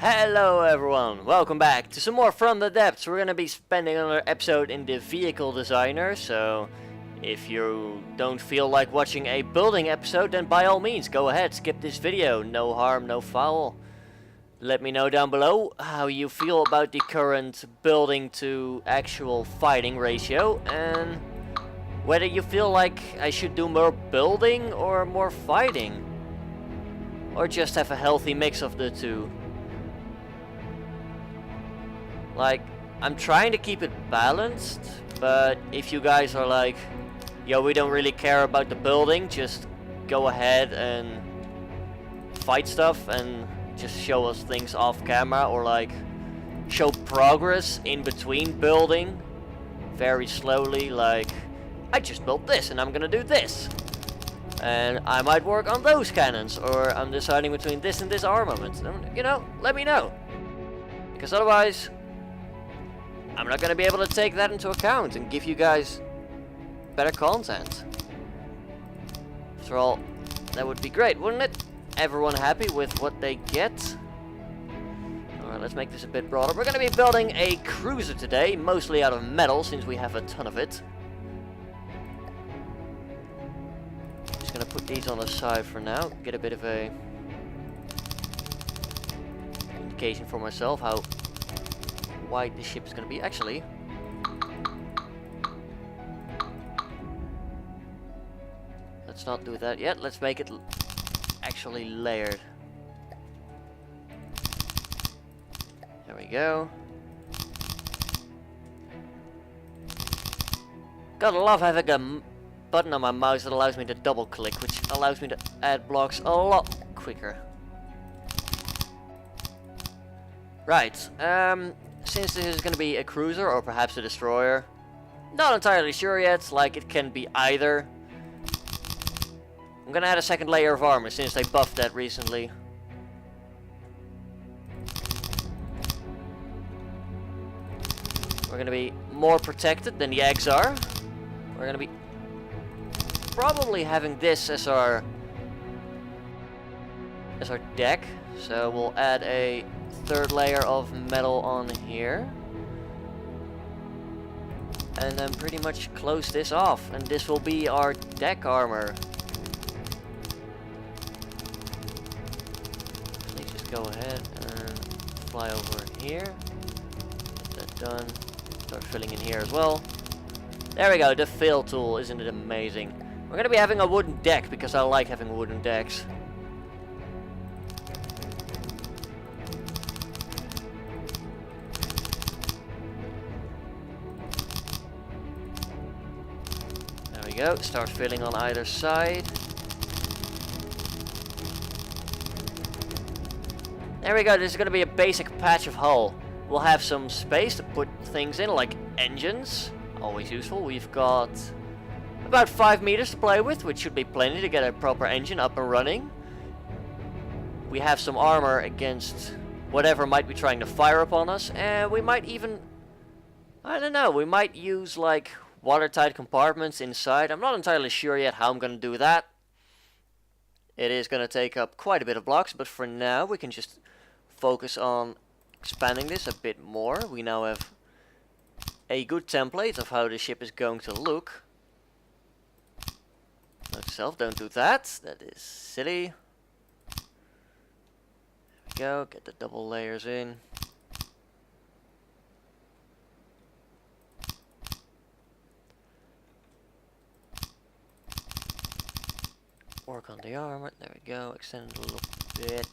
Hello everyone, welcome back to some more From the Depths. We're gonna be spending another episode in the vehicle designer, so if you don't feel like watching a building episode, then by all means go ahead, skip this video, no harm, no foul. Let me know down below how you feel about the current building to actual fighting ratio, and whether you feel like I should do more building or more fighting, or just have a healthy mix of the two. Like, I'm trying to keep it balanced, but if you guys are like, yo, we don't really care about the building, just go ahead and fight stuff and just show us things off camera, or like show progress in between building very slowly, like I just built this and I'm gonna do this, and I might work on those cannons, or I'm deciding between this and this armament. You know, let me know, because otherwise I'm not going to be able to take that into account and give you guys better content. After all, that would be great, wouldn't it? Everyone happy with what they get. Alright, let's make this a bit broader. We're going to be building a cruiser today, mostly out of metal since we have a ton of it. Just going to put these on the side for now, get a bit of a indication for myself how wide the ship is going to be. Actually, let's not do that yet. Let's make it actually layered. There we go. Gotta love having a button on my mouse that allows me to double click, which allows me to add blocks a lot quicker. Right, since this is going to be a cruiser, or perhaps a destroyer, not entirely sure yet, like it can be either. I'm going to add a second layer of armor since they buffed that recently. We're going to be more protected than the eggs are. We're going to be probably having this as our deck, so we'll add a third layer of metal on here, and then pretty much close this off, and this will be our deck armor. Please just go ahead and fly over here, get that done, start filling in here as well. There we go, the fill tool, isn't it amazing? We're gonna be having a wooden deck because I like having wooden decks. Go, start filling on either side. There we go, this is going to be a basic patch of hull. We'll have some space to put things in, like engines, always useful. We've got about 5 meters to play with, which should be plenty to get a proper engine up and running. We have some armor against whatever might be trying to fire upon us, and we might even, I don't know, we might use like watertight compartments inside. I'm not entirely sure yet how I'm going to do that. It is going to take up quite a bit of blocks, but for now we can just focus on expanding this a bit more. We now have a good template of how the ship is going to look. Note to self, don't do that. That is silly. There we go, get the double layers in. Work on the armor, there we go, extend it a little bit.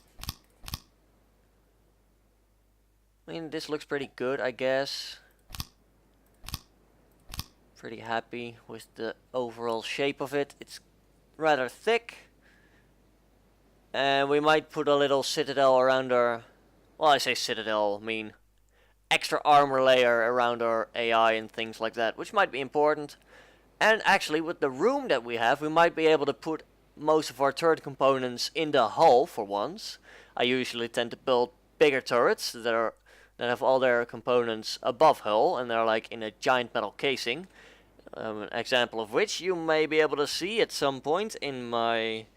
I mean, this looks pretty good, I guess. Pretty happy with the overall shape of it. It's rather thick. And we might put a little citadel around our, well, I say citadel, I mean extra armor layer around our AI and things like that, which might be important. And actually, with the room that we have, we might be able to put most of our turret components in the hull for once. I usually tend to build bigger turrets that have all their components above hull, and they're like in a giant metal casing. An example of which you may be able to see at some point in my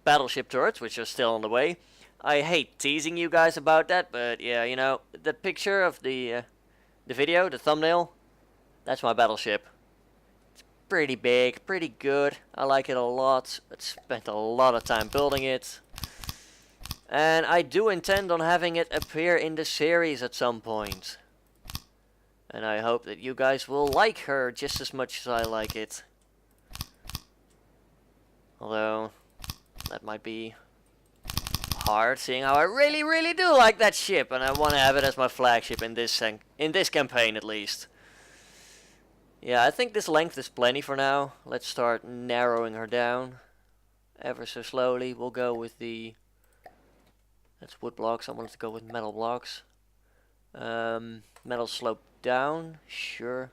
battleship turrets, which are still on the way. I hate teasing you guys about that, but yeah, you know, the picture of the video, the thumbnail, that's my battleship. It's pretty big, pretty good. I like it a lot. I spent a lot of time building it. And I do intend on having it appear in the series at some point. And I hope that you guys will like her just as much as I like it. Although, that might be hard, seeing how I really, really do like that ship. And I want to have it as my flagship in this campaign at least. Yeah, I think this length is plenty for now. Let's start narrowing her down. Ever so slowly, we'll go with the... That's wood blocks, I wanted to go with metal blocks. Metal slope down, sure.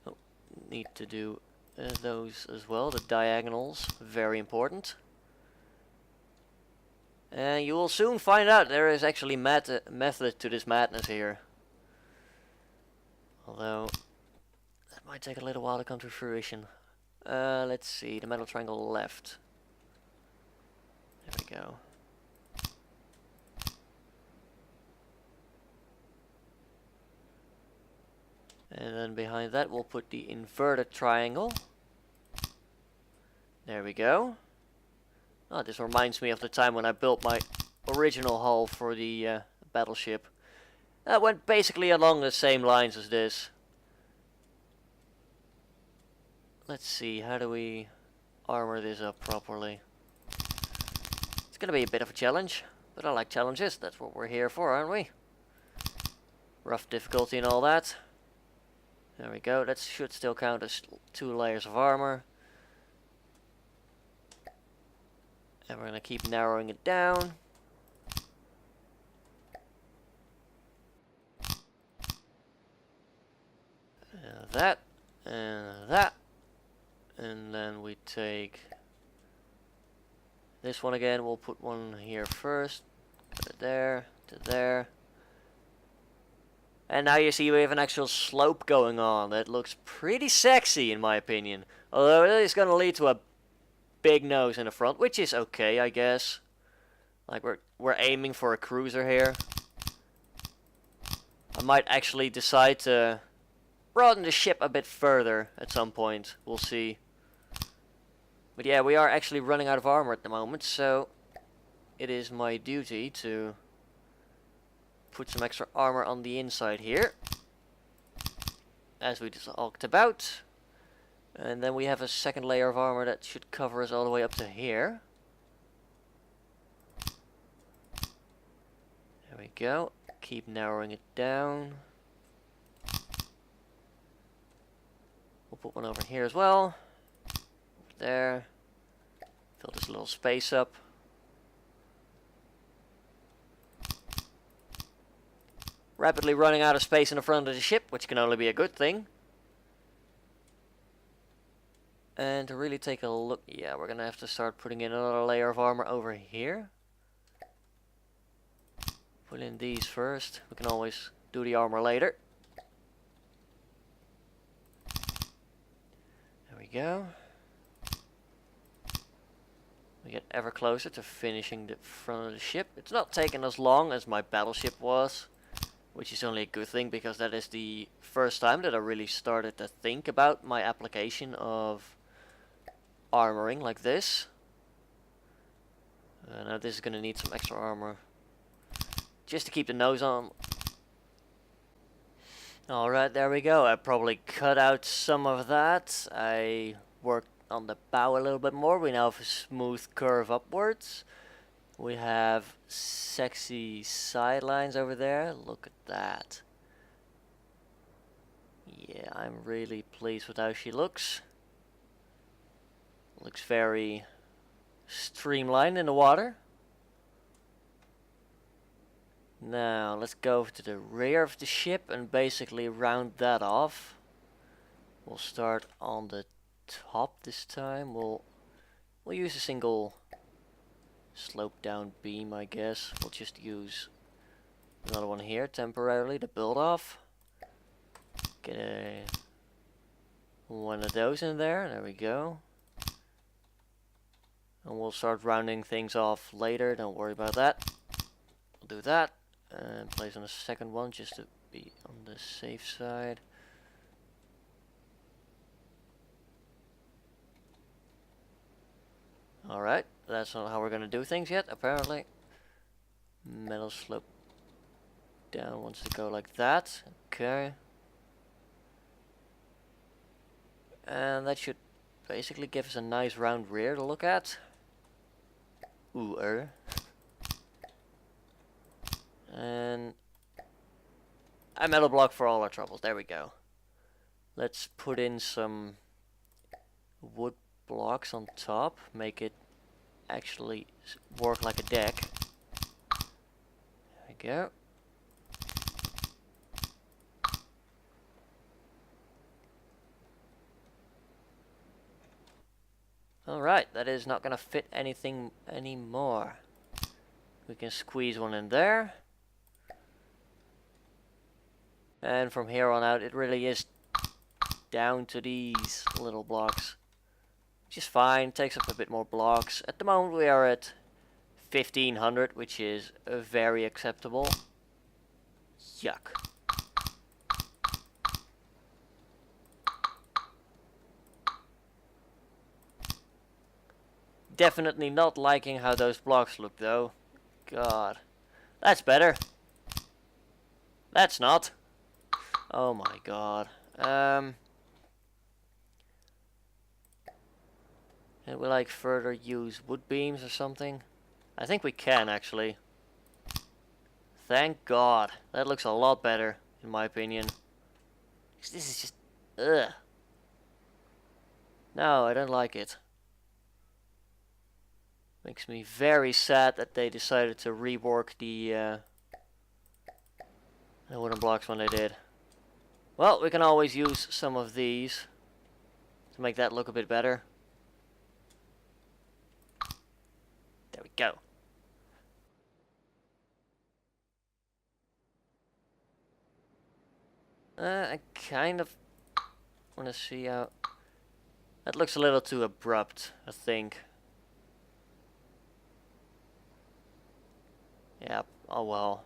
Oh, need to do those as well, the diagonals, very important. And you will soon find out there is actually method to this madness here. Although, that might take a little while to come to fruition. Let's see, the metal triangle left. There we go. And then behind that we'll put the inverted triangle. There we go. Oh, this reminds me of the time when I built my original hull for the battleship. That went basically along the same lines as this. Let's see, how do we armor this up properly? It's gonna be a bit of a challenge, but I like challenges. That's what we're here for, aren't we? Rough difficulty and all that. There we go, that should still count as 2 layers of armor. And we're going to keep narrowing it down. And that, and that. And then we take this one again, we'll put one here first. Put it there, to there. And now you see we have an actual slope going on. That looks pretty sexy in my opinion. Although it is going to lead to a big nose in the front, which is okay, I guess. Like we're aiming for a cruiser here. I might actually decide to broaden the ship a bit further at some point. We'll see. But yeah, we are actually running out of armor at the moment, so it is my duty to put some extra armor on the inside here, as we just talked about. And then we have a second layer of armor that should cover us all the way up to here. There we go. Keep narrowing it down. We'll put one over here as well. Over there. Fill this little space up. Rapidly running out of space in the front of the ship, which can only be a good thing. And to really take a look, yeah, we're gonna have to start putting in another layer of armor over here. Put in these first. We can always do the armor later. There we go. We get ever closer to finishing the front of the ship. It's not taking as long as my battleship was, which is only a good thing because that is the first time that I really started to think about my application of armoring like this. Now this is going to need some extra armor just to keep the nose on. Alright, there we go. I probably cut out some of that. I worked on the bow a little bit more. We now have a smooth curve upwards. We have sexy sidelines over there. Look at that. Yeah, I'm really pleased with how she looks. Looks very streamlined in the water. Now let's go to the rear of the ship and basically round that off. We'll start on the top this time. We'll use a single slope down beam, I guess. We'll just use another one here temporarily to build off. Get one of those in there. There we go. And we'll start rounding things off later, don't worry about that. We'll do that. And place on the second one just to be on the safe side. Alright, that's not how we're gonna do things yet, apparently. Metal slope down wants to go like that. Okay. And that should basically give us a nice round rear to look at. Ooh, And a metal block for all our troubles. There we go. Let's put in some wood blocks on top. Make it actually work like a deck. There we go. Alright, that is not gonna fit anything anymore. We can squeeze one in there. And from here on out it really is down to these little blocks. Which is fine, takes up a bit more blocks. At the moment we are at 1500, which is very acceptable. Yuck. Definitely not liking how those blocks look though. God. That's better. That's not. Oh my god. Can we like further use wood beams or something? I think we can actually. Thank god. That looks a lot better in my opinion. This is just ugh. No, I don't like it. Makes me very sad that they decided to rework the wooden blocks when they did. Well, we can always use some of these to make that look a bit better. There we go. I kind of want to see how... That looks a little too abrupt, I think. Yeah, oh well.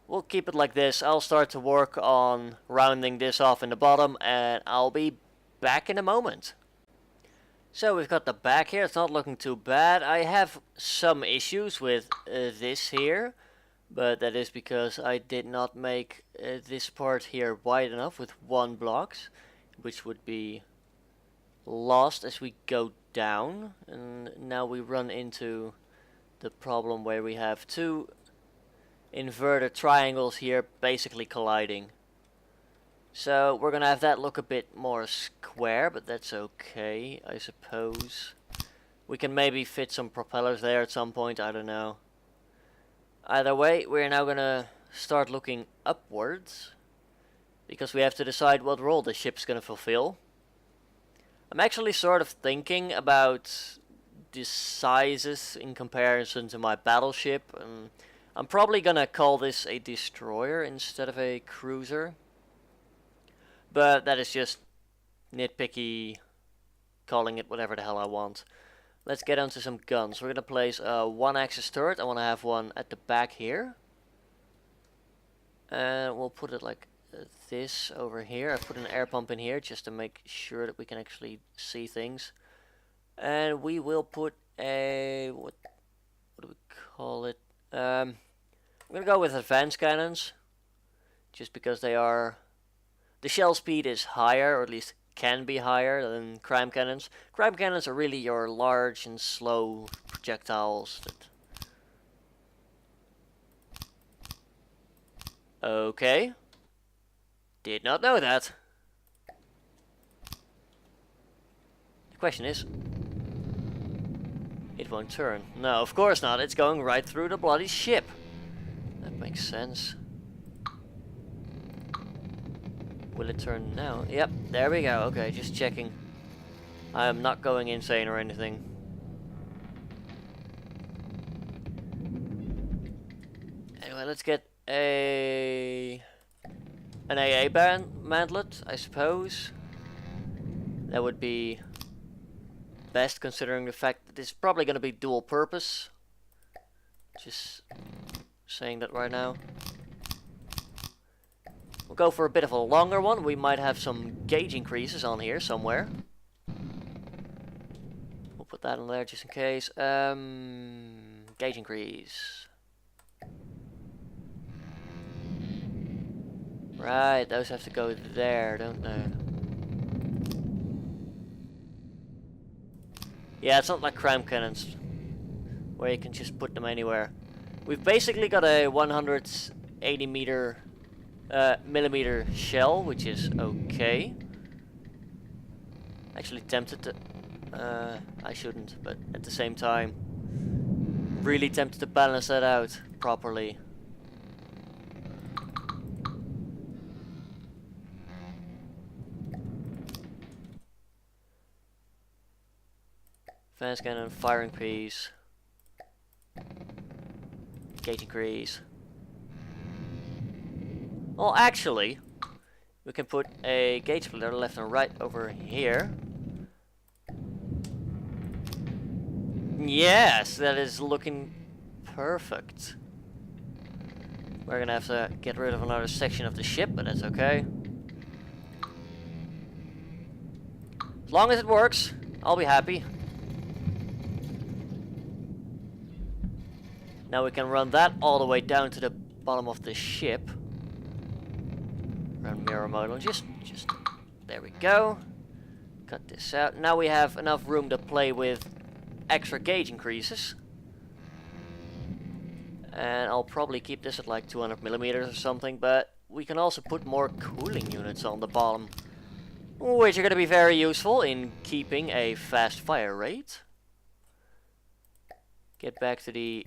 We'll keep it like this. I'll start to work on rounding this off in the bottom and I'll be back in a moment. So we've got the back here. It's not looking too bad. I have some issues with this here. But that is because I did not make this part here wide enough with one blocks. Which would be lost as we go down. And now we run into the problem where we have two inverted triangles here basically colliding. So we're gonna have that look a bit more square, but that's okay, I suppose. We can maybe fit some propellers there at some point, I don't know. Either way, we're now gonna start looking upwards because we have to decide what role the ship's gonna fulfill. I'm actually sort of thinking about the sizes in comparison to my battleship. I'm probably gonna call this a destroyer instead of a cruiser. But that is just nitpicky, calling it whatever the hell I want. Let's get onto some guns. We're gonna place a one-axis turret. I want to have one at the back here. And we'll put it like this over here. I put an air pump in here just to make sure that we can actually see things. And we will put a... what do we call it? I'm gonna go with advanced cannons, just because they are... the shell speed is higher, or at least can be higher than crime cannons. Crime cannons are really your large and slow projectiles that... Okay. Did not know that. The question is... it won't turn. No, of course not. It's going right through the bloody ship. That makes sense. Will it turn now? Yep, there we go. Okay, just checking. I am not going insane or anything. Anyway, let's get an AA mantlet, I suppose. That would be best considering the fact that this is probably going to be dual purpose. Just saying that right now. We'll go for a bit of a longer one. We might have some gauge increases on here somewhere. We'll put that on there just in case. Gauge increase. Right, those have to go there, don't they? Yeah, it's not like cram cannons, where you can just put them anywhere. We've basically got a 180 millimeter shell, which is okay. Actually tempted to... I shouldn't, but at the same time, really tempted to balance that out properly. Fast cannon, firing piece, gauge increase. Well, actually, we can put a gauge splitter left and right over here. Yes, that is looking perfect. We're gonna have to get rid of another section of the ship, but that's okay. As long as it works, I'll be happy. Now we can run that all the way down to the bottom of the ship. Run mirror mode, just there we go. Cut this out. Now we have enough room to play with extra gauge increases. And I'll probably keep this at like 200 millimeters or something, but we can also put more cooling units on the bottom, which are going to be very useful in keeping a fast fire rate. Get back to the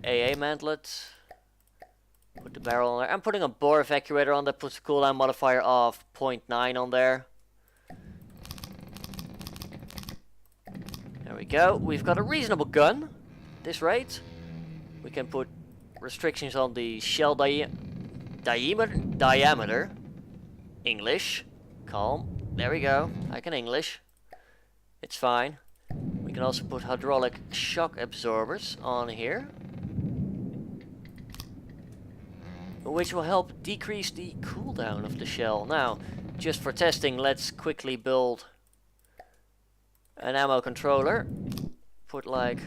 AA mantlet. Put the barrel on there. I'm putting a bore evacuator on that puts a cooldown modifier of 0.9 on there. There we go. We've got a reasonable gun at this rate. We can put restrictions on the shell diameter. English. Calm. There we go. I can English. It's fine. We can also put hydraulic shock absorbers on here, which will help decrease the cooldown of the shell. Now, just for testing, let's quickly build an ammo controller. Put like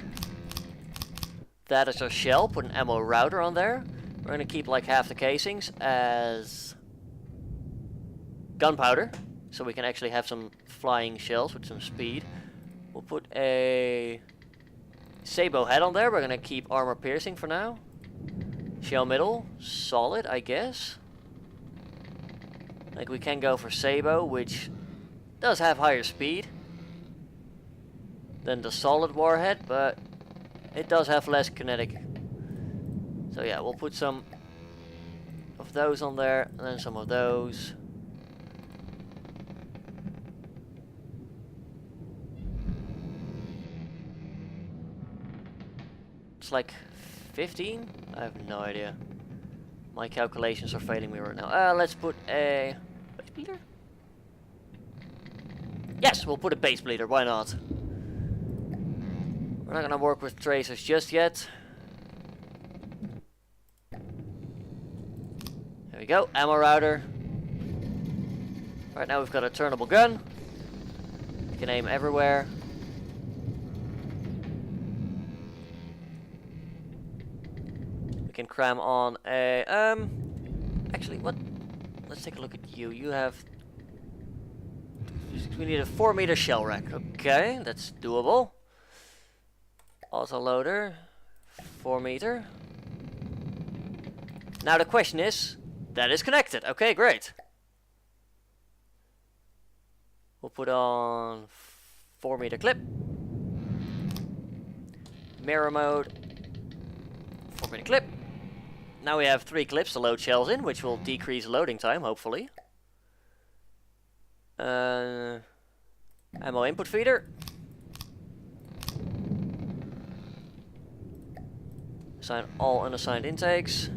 that as our shell. Put an ammo router on there. We're gonna keep like half the casings as gunpowder, so we can actually have some flying shells with some speed. We'll put a sabot head on there. We're gonna keep armor piercing for now. Shell middle, solid, I guess. Like we can go for sabot, which does have higher speed than the solid warhead, but it does have less kinetic. So yeah, we'll put some of those on there, and then some of those. It's like 15? I have no idea. My calculations are failing me right now. Let's put a base bleeder? Yes, we'll put a base bleeder, why not? We're not gonna work with tracers just yet. There we go, ammo router. Right now we've got a turnable gun. You can aim everywhere. We can cram on a actually what, let's take a look at you. You have, we need a 4-meter shell rack. Okay, that's doable. Autoloader, 4 meter. Now the question is, that is connected. Okay, great. We'll put on 4-meter clip. Mirror mode. 4-meter clip. Now we have 3 clips to load shells in, which will decrease loading time, hopefully. Ammo input feeder. Assign all unassigned intakes.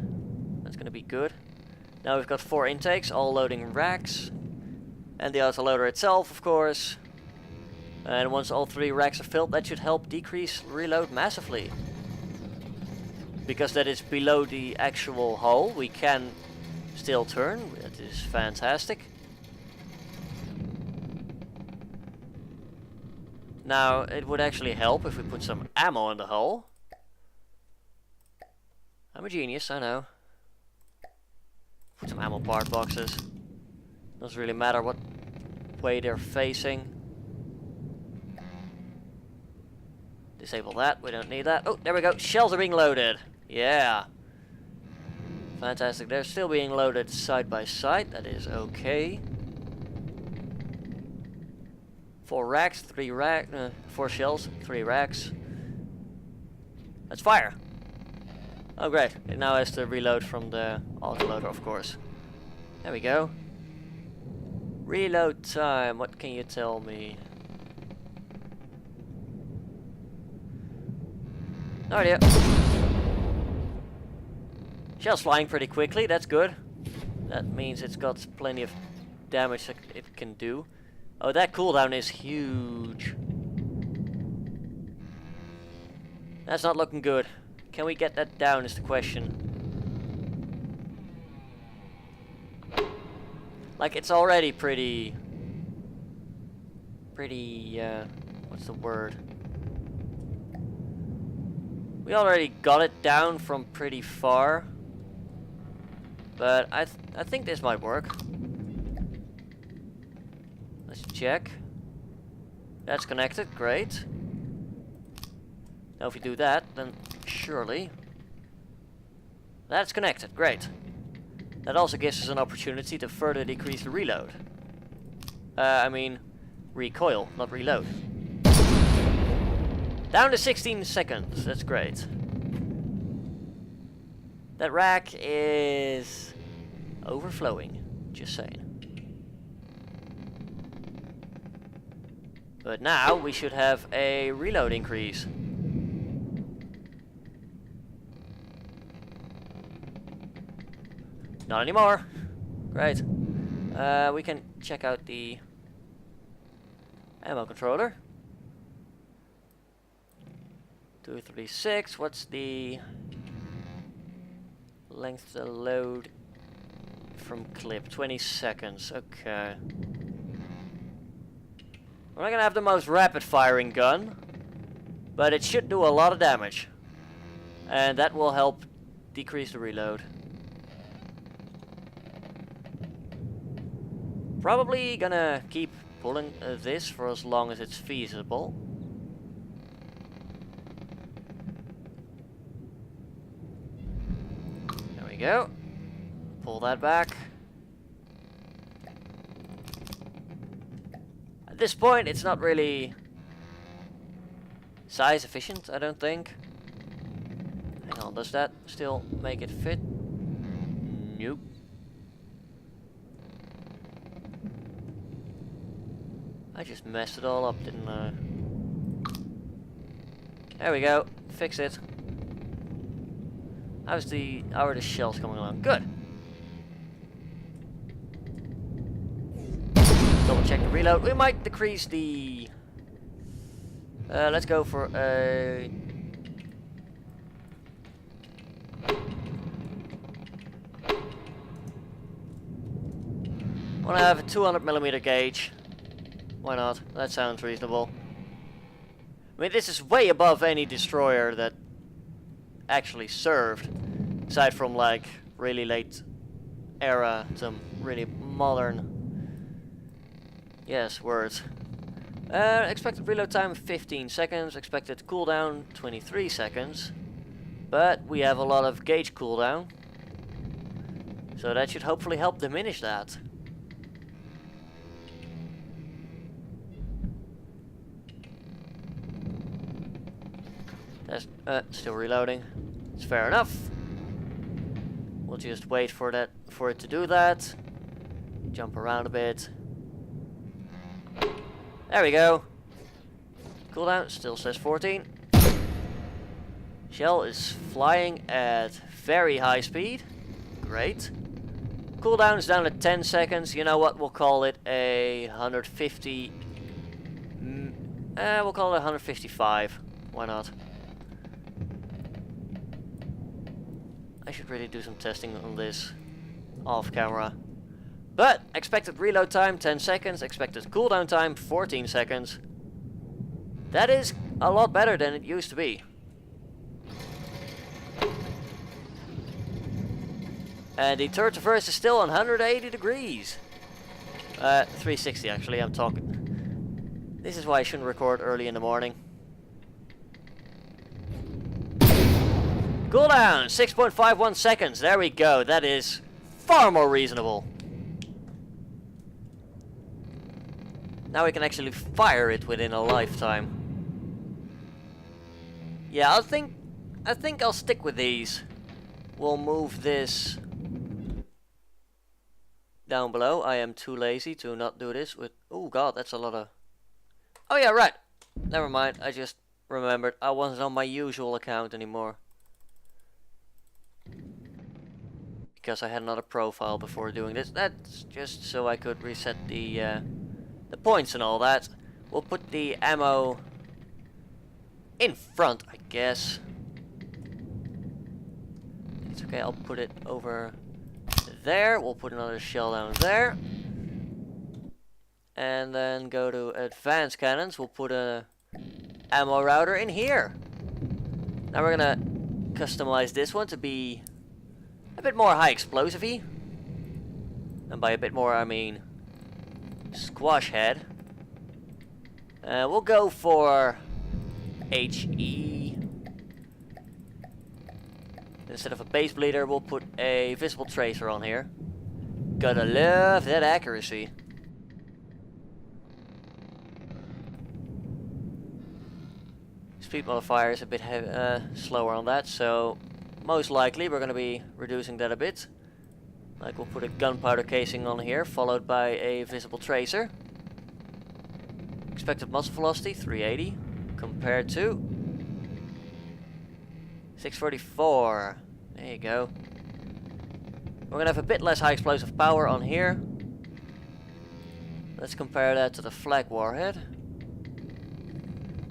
That's going to be good. Now we've got 4 intakes, all loading racks. And the autoloader itself, of course. And once all 3 racks are filled, that should help decrease reload massively. Because that is below the actual hull, we can still turn. That is fantastic. Now, it would actually help if we put some ammo in the hull. I'm a genius, I know. Put some ammo part boxes. Doesn't really matter what way they're facing. Disable that, we don't need that. Oh, there we go, shells are being loaded. Yeah. Fantastic, they're still being loaded side by side, that is okay. 4 racks, 3 racks, 4 shells, 3 racks. Let's fire. Oh great, it now has to reload from the autoloader, of course. There we go. Reload time, what can you tell me? No idea. Shell's flying pretty quickly, that's good. That means it's got plenty of damage that it can do. Oh, that cooldown is huge. That's not looking good. Can we get that down is the question. Like, it's already pretty... what's the word? We already got it down from pretty far. But I think this might work. Let's check. That's connected, great. Now if we do that, then surely... That's connected, great. That also gives us an opportunity to further decrease the reload. I mean, recoil, not reload. Down to 16 seconds, that's great. That rack is overflowing, just saying. But now we should have a reload increase. Not anymore. Great. We can check out the ammo controller. 236. What's the length to load from clip? 20 seconds. Okay. We're not gonna have the most rapid firing gun, but it should do a lot of damage. And that will help decrease the reload. Probably gonna keep pulling this for as long as it's feasible. There we go. Pull that back. At this point, it's not really size efficient, I don't think. Hang on, does that still make it fit? Nope. I just messed it all up, didn't I? There we go. Fix it. How are the shells coming along? Good. Double check the reload. We might decrease the... let's go for a... I want to have a 200mm gauge. Why not? That sounds reasonable. I mean, this is way above any destroyer that actually served. Aside from like really late era, some really modern... Yes, words. Expected reload time 15 seconds, expected cooldown 23 seconds. But we have a lot of gauge cooldown. So that should hopefully help diminish that. That's still reloading. It's fair enough. We'll just wait for it to do that. Jump around a bit. There we go. Cooldown still says 14. Shell is flying at very high speed. Great. Cooldown is down to 10 seconds. You know what? We'll call it a 150 We'll call it 155. Why not? I should really do some testing on this off camera. But expected reload time 10 seconds, expected cooldown time 14 seconds. That is a lot better than it used to be. And the turret traverse is still 180 degrees. 360 actually, I'm talking. This is why I shouldn't record early in the morning. Cooldown, 6.51 seconds. There we go. That is far more reasonable. Now we can actually fire it within a lifetime. Yeah, I think I'll stick with these. We'll move this down below. I am too lazy to not do this with... Oh god, that's a lot of... Oh yeah, right. Never mind. I just remembered I wasn't on my usual account anymore. Because I had another profile before doing this. That's just so I could reset the points and all that. We'll put the ammo in front, I guess. It's okay, I'll put it over there. We'll put another shell down there. And then go to advanced cannons. We'll put a ammo router in here. Now we're gonna customize this one to be a bit more high explosive-y. And by a bit more I mean squash head. We'll go for HE. Instead of a base bleeder, we'll put a visible tracer on here. Gotta love that accuracy. Speed modifier is a bit slower on that, so most likely we're gonna be reducing that a bit. Like we'll put a gunpowder casing on here, followed by a visible tracer. Expected muzzle velocity 380 compared to 644. There you go. We're gonna have a bit less high explosive power on here. Let's compare that to the flag warhead.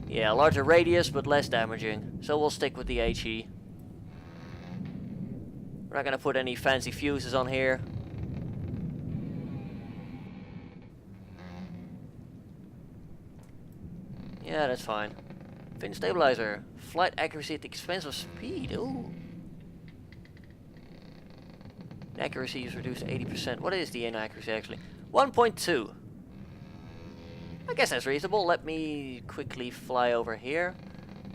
Yeah, larger radius but less damaging. So we'll stick with the HE. We're not gonna put any fancy fuses on here. Yeah, that's fine. Fin stabilizer. Flight accuracy at the expense of speed. Ooh. Accuracy is reduced to 80%. What is the inaccuracy actually? 1.2. I guess that's reasonable. Let me quickly fly over here.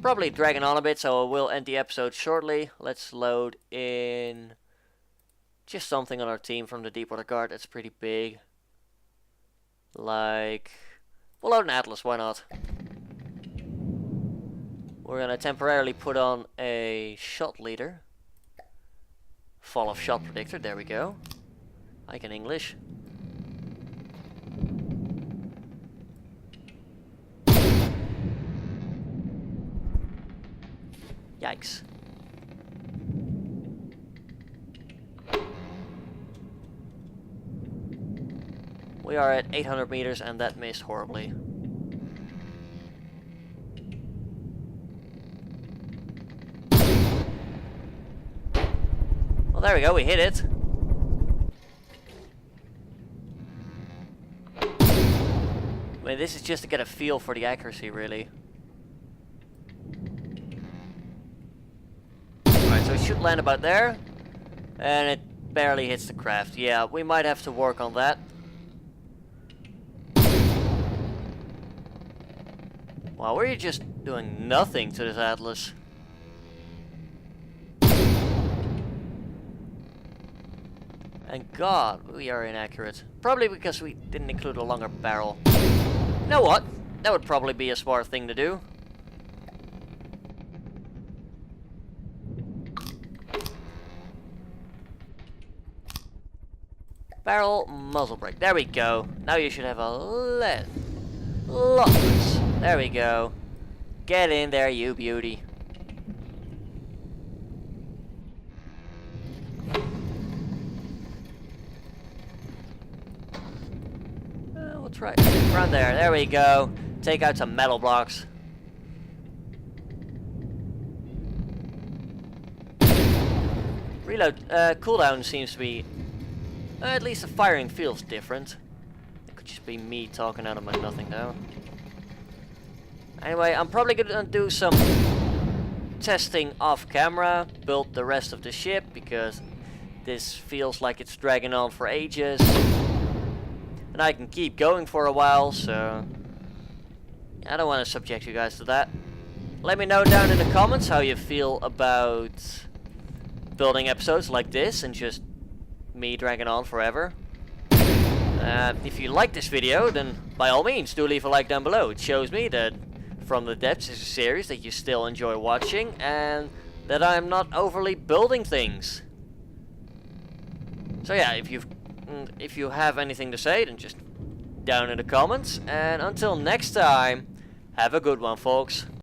Probably dragging on a bit, so I will end the episode shortly. Let's load in just something on our team from the Deepwater Guard that's pretty big. Like, we'll load an Atlas, why not? We're gonna temporarily put on a shot leader. Fall of shot predictor, there we go. I can English. Yikes. We are at 800 meters and that missed horribly. Well, there we go, we hit it. I mean, this is just to get a feel for the accuracy, really. So it should land about there, and it barely hits the craft. Yeah, we might have to work on that. Wow, we're just doing nothing to this Atlas. And god, we are inaccurate. Probably because we didn't include a longer barrel. You know what? That would probably be a smart thing to do. Barrel muzzle brake. There we go. Now you should have a lot less. There we go. Get in there, you beauty. We'll try around there. There we go. take out some metal blocks. Reload, cooldown seems to be, at least the firing feels different. It could just be me talking out of my nothing though. Anyway, I'm probably gonna do some testing off camera, build the rest of the ship, because this feels like it's dragging on for ages. And I can keep going for a while, so I don't want to subject you guys to that. Let me know down in the comments how you feel about building episodes like this and just me dragging on forever. If you like this video, then by all means do leave a like down below. It shows me that From the Depths is a series that you still enjoy watching and that I'm not overly building things. So yeah, if you have anything to say, then just down in the comments. And until next time, have a good one, folks.